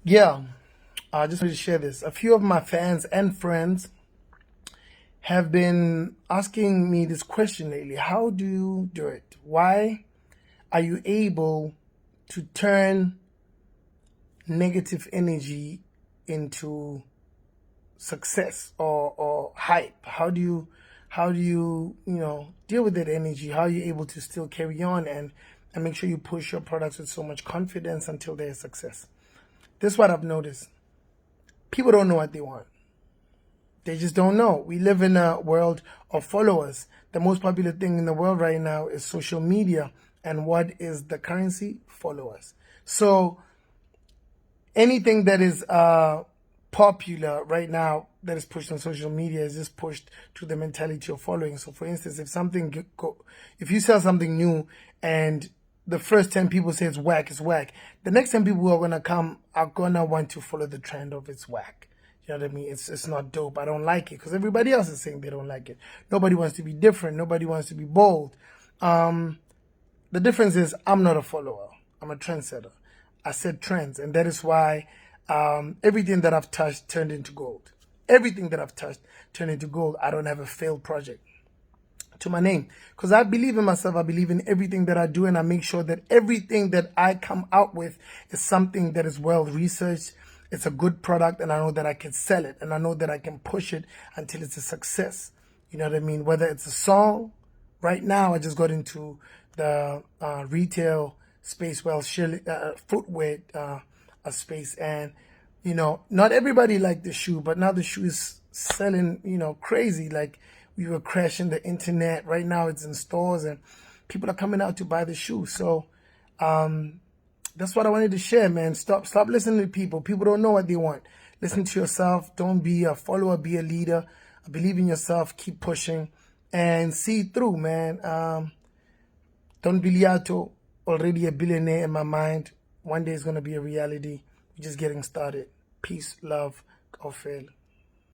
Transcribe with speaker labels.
Speaker 1: Yeah, I just wanted to share this. A few of my fans and friends have been asking me this question lately. How do you do it? Why are you able to turn negative energy into success or hype? How do you deal with that energy? How are you able to still carry on and make sure you push your products with so much confidence until they're a success? This is what I've noticed. People don't know what they want. They just don't know. We live in a world of followers. The most popular thing in the world right now is social media. And what is the currency? Followers. So anything that is popular right now that is pushed on social media is just pushed to the mentality of following. So for instance, if you sell something new and the first 10 people say it's whack, the next 10 people who are gonna come are gonna want to follow the trend of it's whack. You know what I mean? It's not dope. I don't like it because everybody else is saying they don't like it. Nobody wants to be different. Nobody wants to be bold. The difference is I'm not a follower. I'm a trendsetter. I set trends, and that is why everything that I've touched turned into gold. Everything that I've touched turned into gold. I don't have a failed project to my name because I believe in myself. I believe in everything that I do, and I make sure that everything that I come out with is something that is well researched. It's a good product, and I know that I can sell it, and I know that I can push it until it's a success. You know what I mean? Whether it's a song, right now I just got into the retail space, footwear space, and not everybody liked the shoe, but now the shoe is selling, crazy. Like we were crashing the internet. Right now it's in stores, and people are coming out to buy the shoe. So that's what I wanted to share, man. Stop listening to people. People don't know what they want. Listen to yourself. Don't be a follower, be a leader. Believe in yourself. Keep pushing and see through, man. Don Biliato, already a billionaire in my mind. One day it's going to be a reality. We're just getting started. Peace, love, go fail.